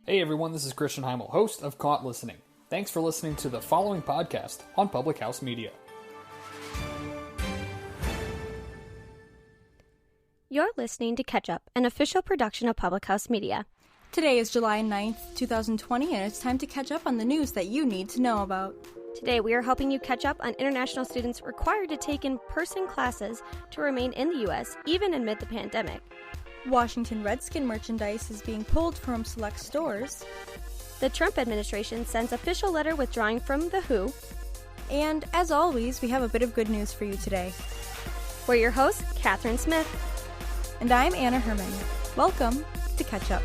Hey everyone, this is Christian Heimel, host of Caught Listening. Thanks for listening to the following podcast on Public House Media. You're listening to Catch Up, an official production of Public House Media. Today is July 9th, 2020, and it's time to catch up on the news that you need to know about. Today we are helping you catch up on international students required to take in-person classes to remain in the U.S. even amid the pandemic. Washington Redskin merchandise is being pulled from select stores. The Trump administration sends official letter withdrawing from The Who. And as always, we have a bit of good news for you today. We're your hosts, Catherine Smith. And I'm Anna Herman. Welcome to Catch Up.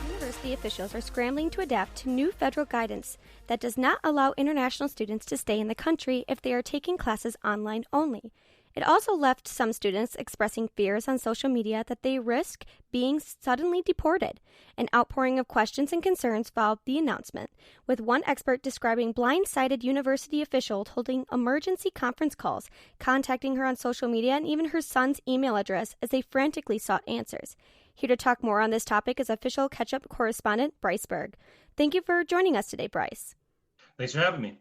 University officials are scrambling to adapt to new federal guidance that does not allow international students to stay in the country if they are taking classes online only. It also left some students expressing fears on social media that they risk being suddenly deported. An outpouring of questions and concerns followed the announcement, with one expert describing blindsided university officials holding emergency conference calls, contacting her on social media, and even her son's email address as they frantically sought answers. Here to talk more on this topic is official catch-up correspondent Bryce Berg. Thank you for joining us today, Bryce. Thanks for having me.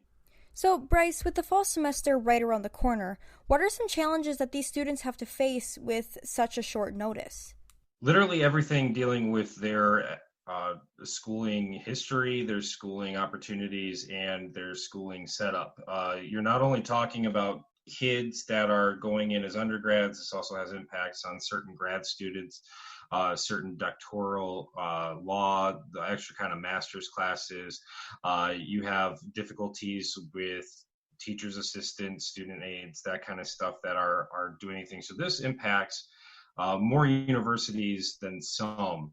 So, Bryce, with the fall semester right around the corner, what are some challenges that these students have to face with such a short notice? Literally everything dealing with their schooling history, their schooling opportunities, and their schooling setup. You're not only talking about kids that are going in as undergrads, this also has impacts on certain grad students, certain doctoral law, the extra kind of master's classes. You have difficulties with teachers' assistants, student aides, that kind of stuff that are doing things. So this impacts more universities than some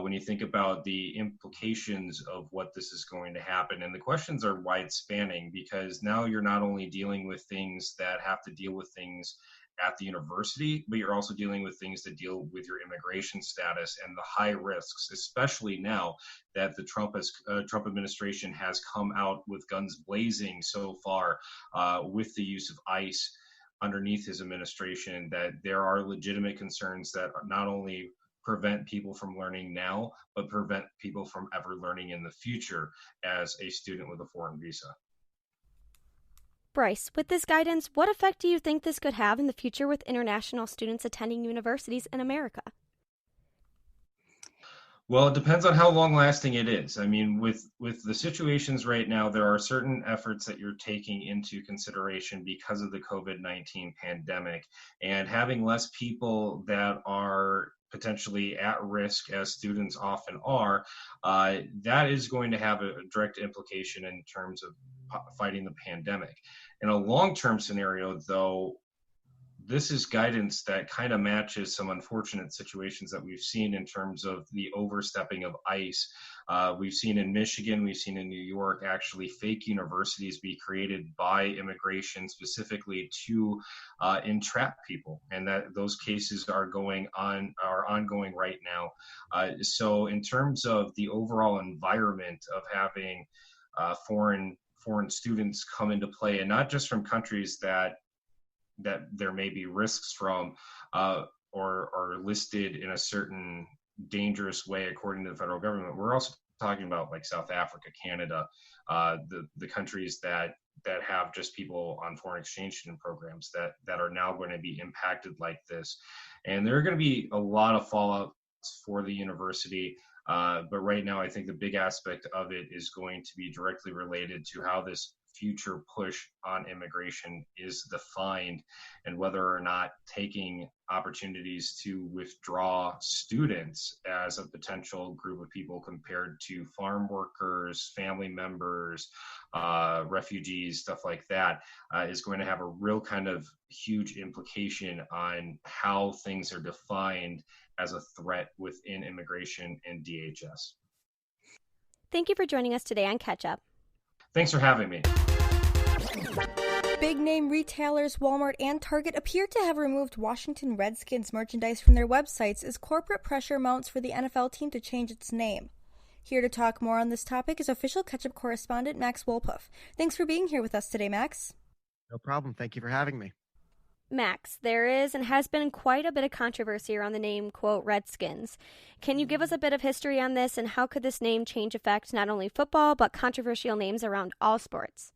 when you think about the implications of what this is going to happen. And the questions are wide spanning because now you're not only dealing with things that have to deal with things at the university, but you're also dealing with things that deal with your immigration status and the high risks, especially now that the Trump administration has come out with guns blazing so far with the use of ICE underneath his administration, that there are legitimate concerns that not only prevent people from learning now, but prevent people from ever learning in the future as a student with a foreign visa. Bryce, with this guidance, what effect do you think this could have in the future with international students attending universities in America? Well, it depends on how long-lasting it is. I mean, with the situations right now, there are certain efforts that you're taking into consideration because of the COVID-19 pandemic, and having less people that are potentially at risk, as students often are, that is going to have a direct implication in terms of fighting the pandemic. In a long-term scenario, though, this is guidance that kind of matches some unfortunate situations that we've seen in terms of the overstepping of ICE. We've seen in Michigan, we've seen in New York, actually fake universities be created by immigration specifically to entrap people, and that those cases are ongoing right now. So in terms of the overall environment of having foreign students come into play, and not just from countries that there may be risks from or are listed in a certain dangerous way according to the federal government. We're also talking about like South Africa, Canada, the countries that have just people on foreign exchange student programs that are now going to be impacted like this. And there are going to be a lot of fallout for the university. But right now, I think the big aspect of it is going to be directly related to how this future push on immigration is defined, and whether or not taking opportunities to withdraw students as a potential group of people compared to farm workers, family members, refugees, stuff like that, is going to have a real kind of huge implication on how things are defined as a threat within immigration and DHS. Thank you for joining us today on Catch Up. Thanks for having me. Big name retailers Walmart and Target appear to have removed Washington Redskins merchandise from their websites as corporate pressure mounts for the NFL team to change its name. Here to talk more on this topic is official Catch Up correspondent Max Wolpuff. Thanks for being here with us today, Max. No problem. Thank you for having me. Max, there is and has been quite a bit of controversy around the name, quote, Redskins. Can you give us a bit of history on this, and how could this name change affect not only football, but controversial names around all sports?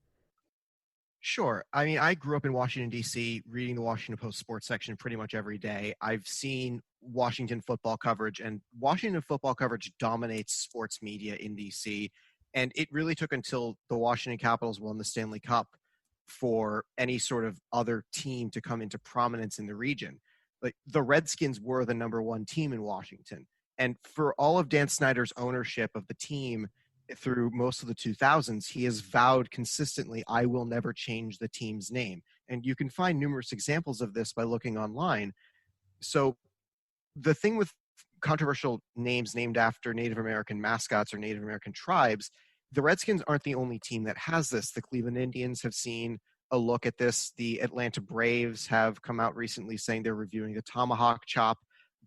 Sure. I mean, I grew up in Washington, D.C., reading the Washington Post sports section pretty much every day. I've seen Washington football coverage, and Washington football coverage dominates sports media in D.C., and it really took until the Washington Capitals won the Stanley Cup for any sort of other team to come into prominence in the region. Like, the Redskins were the number one team in Washington. And for all of Dan Snyder's ownership of the team through most of the 2000s, he has vowed consistently, I will never change the team's name. And you can find numerous examples of this by looking online. So the thing with controversial names named after Native American mascots or Native American tribes, the Redskins aren't the only team that has this. The Cleveland Indians have seen a look at this. The Atlanta Braves have come out recently saying they're reviewing the tomahawk chop.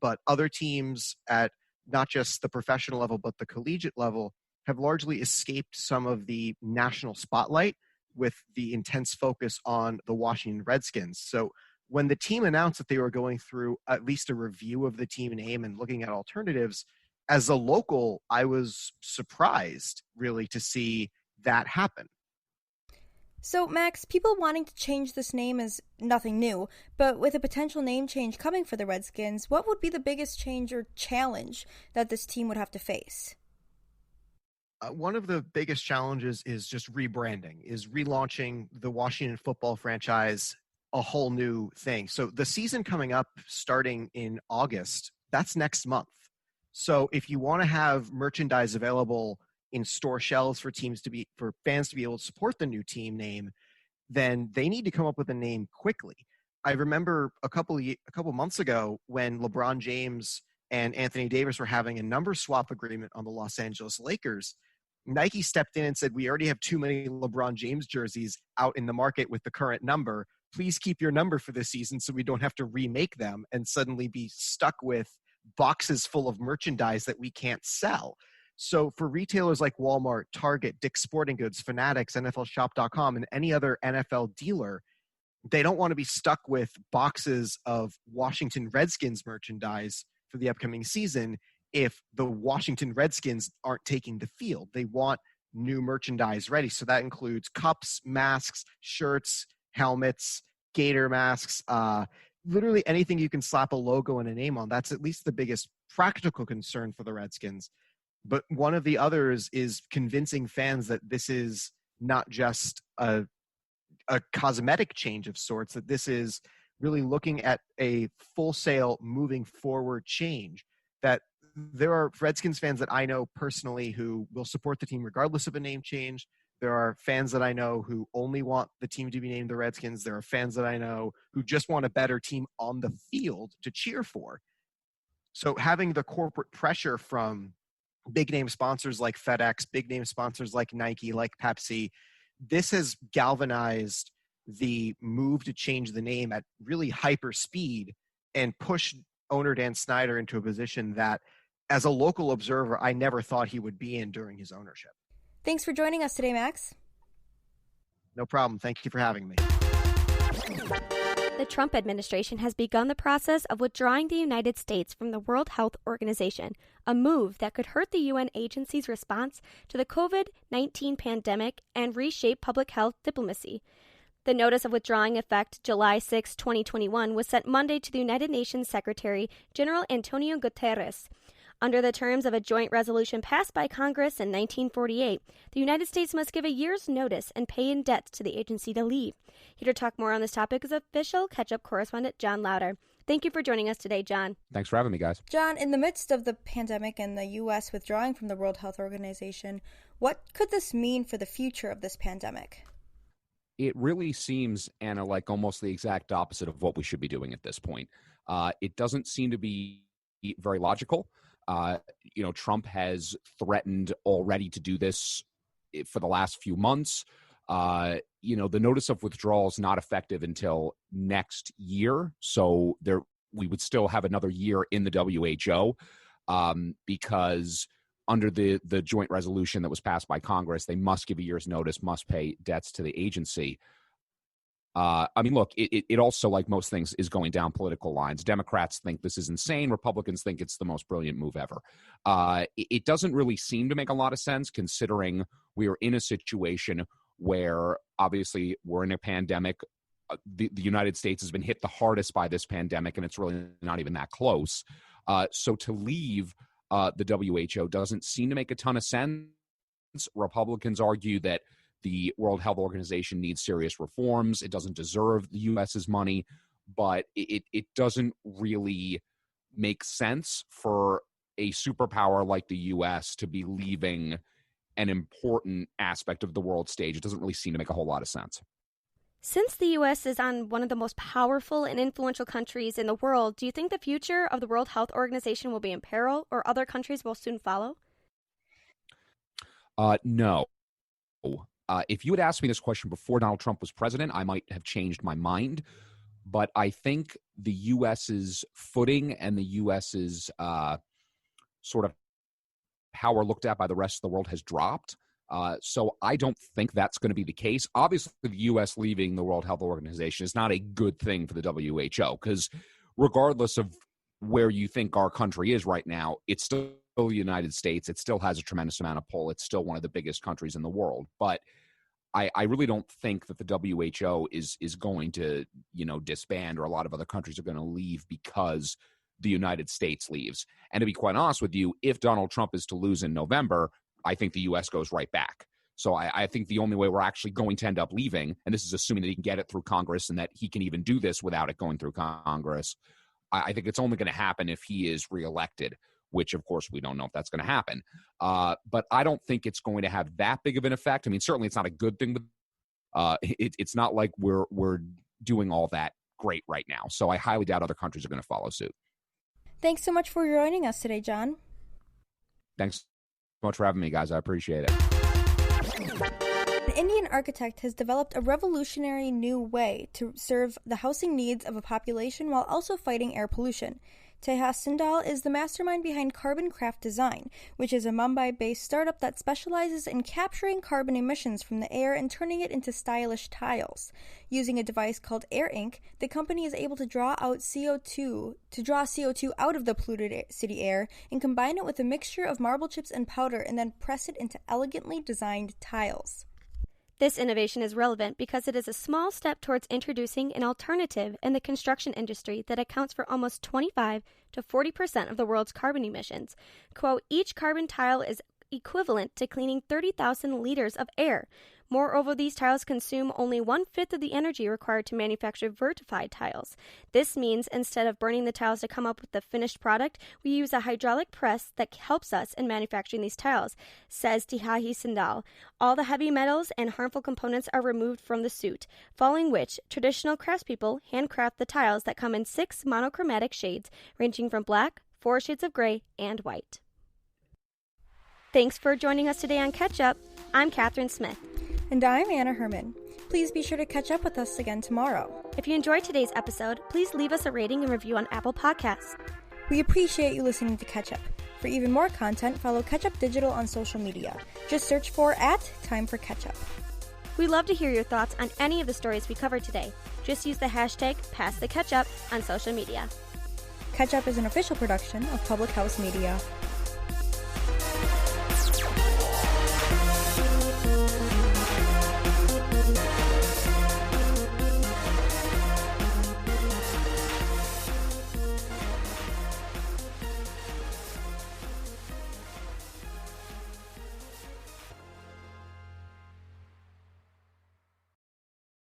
But other teams at not just the professional level, but the collegiate level have largely escaped some of the national spotlight with the intense focus on the Washington Redskins. So when the team announced that they were going through at least a review of the team name and looking at alternatives, as a local, I was surprised really to see that happen. So, Max, people wanting to change this name is nothing new, but with a potential name change coming for the Redskins, what would be the biggest change or challenge that this team would have to face? One of the biggest challenges is just rebranding, is relaunching the Washington football franchise a whole new thing. So the season coming up starting in August, that's next month. So if you want to have merchandise available in store shelves for fans to be able to support the new team name, then they need to come up with a name quickly. I remember a couple months ago when LeBron James and Anthony Davis were having a number swap agreement on the Los Angeles Lakers. Nike stepped in and said, we already have too many LeBron James jerseys out in the market with the current number. Please keep your number for this season so we don't have to remake them and suddenly be stuck with boxes full of merchandise that we can't sell. So for retailers like Walmart, Target, Dick's Sporting Goods, Fanatics, NFLShop.com, and any other NFL dealer, they don't want to be stuck with boxes of Washington Redskins merchandise for the upcoming season if the Washington Redskins aren't taking the field. They want new merchandise ready. So that includes cups, masks, shirts, helmets, gator masks, literally anything you can slap a logo and a name on. That's at least the biggest practical concern for the Redskins. But one of the others is convincing fans that this is not just a cosmetic change of sorts, that this is really looking at a full-sail moving forward change, that there are Redskins fans that I know personally who will support the team regardless of a name change. There are fans that I know who only want the team to be named the Redskins. There are fans that I know who just want a better team on the field to cheer for. So having the corporate pressure from big name sponsors like FedEx, big name sponsors like Nike, like Pepsi, this has galvanized the move to change the name at really hyper speed and push owner Dan Snyder into a position that, as a local observer, I never thought he would be in during his ownership. Thanks for joining us today, Max. No problem. Thank you for having me. The Trump administration has begun the process of withdrawing the United States from the World Health Organization, a move that could hurt the UN agency's response to the COVID-19 pandemic and reshape public health diplomacy. The notice of withdrawing effect July 6, 2021 was sent Monday to the United Nations Secretary General Antonio Guterres. Under the terms of a joint resolution passed by Congress in 1948, the United States must give a year's notice and pay in debts to the agency to leave. Here to talk more on this topic is official catch-up correspondent John Lauder. Thank you for joining us today, John. Thanks for having me, guys. John, in the midst of the pandemic and the U.S. withdrawing from the World Health Organization, what could this mean for the future of this pandemic? It really seems, Anna, like almost the exact opposite of what we should be doing at this point. It doesn't seem to be very logical. Trump has threatened already to do this for the last few months. The notice of withdrawal is not effective until next year. So we would still have another year in the WHO because under the joint resolution that was passed by Congress, they must give a year's notice, must pay debts to the agency. I mean, look, it also, like most things, is going down political lines. Democrats think this is insane. Republicans think it's the most brilliant move ever. It doesn't really seem to make a lot of sense, considering we are in a situation where, obviously, we're in a pandemic. The United States has been hit the hardest by this pandemic, and it's really not even that close. So to leave the WHO doesn't seem to make a ton of sense. Republicans argue that the World Health Organization needs serious reforms. It doesn't deserve the U.S.'s money, but it doesn't really make sense for a superpower like the U.S. to be leaving an important aspect of the world stage. It doesn't really seem to make a whole lot of sense. Since the U.S. is on one of the most powerful and influential countries in the world, do you think the future of the World Health Organization will be in peril, or other countries will soon follow? No. If you had asked me this question before Donald Trump was president, I might have changed my mind. But I think the U.S.'s footing and the U.S.'s sort of power looked at by the rest of the world has dropped. So I don't think that's going to be the case. Obviously, the U.S. leaving the World Health Organization is not a good thing for the WHO, because regardless of where you think our country is right now, it's still the United States. It still has a tremendous amount of pull. It's still one of the biggest countries in the world. But I really don't think that the WHO is going to, disband, or a lot of other countries are going to leave because the United States leaves. And to be quite honest with you, if Donald Trump is to lose in November, I think the U.S. goes right back. So I think the only way we're actually going to end up leaving, and this is assuming that he can get it through Congress and that he can even do this without it going through Congress, I think it's only going to happen if he is reelected, which, of course, we don't know if that's going to happen. But I don't think it's going to have that big of an effect. I mean, certainly it's not a good thing, but it's not like we're doing all that great right now. So I highly doubt other countries are going to follow suit. Thanks so much for joining us today, John. Thanks so much for having me, guys. I appreciate it. An Indian architect has developed a revolutionary new way to serve the housing needs of a population while also fighting air pollution. Tejas Sindal is the mastermind behind Carbon Craft Design, which is a Mumbai-based startup that specializes in capturing carbon emissions from the air and turning it into stylish tiles. Using a device called Air Ink, the company is able to draw CO2 out of the polluted city air and combine it with a mixture of marble chips and powder and then press it into elegantly designed tiles. This innovation is relevant because it is a small step towards introducing an alternative in the construction industry that accounts for almost 25 to 40% of the world's carbon emissions. Quote, each carbon tile is equivalent to cleaning 30,000 liters of air. Moreover, these tiles consume only 1/5 of the energy required to manufacture vertified tiles. This means instead of burning the tiles to come up with the finished product, we use a hydraulic press that helps us in manufacturing these tiles, says Tejas Sindal. All the heavy metals and harmful components are removed from the suit, following which traditional craftspeople handcraft the tiles that come in 6 monochromatic shades, ranging from black, 4 shades of gray, and white. Thanks for joining us today on Catch Up. I'm Catherine Smith. And I'm Anna Herman. Please be sure to catch up with us again tomorrow. If you enjoyed today's episode, please leave us a rating and review on Apple Podcasts. We appreciate you listening to Catch Up. For even more content, follow Catch Up Digital on social media. Just search for @TimeForCatchup. We'd love to hear your thoughts on any of the stories we covered today. Just use the hashtag #PassTheCatchup on social media. Catch Up is an official production of Public House Media.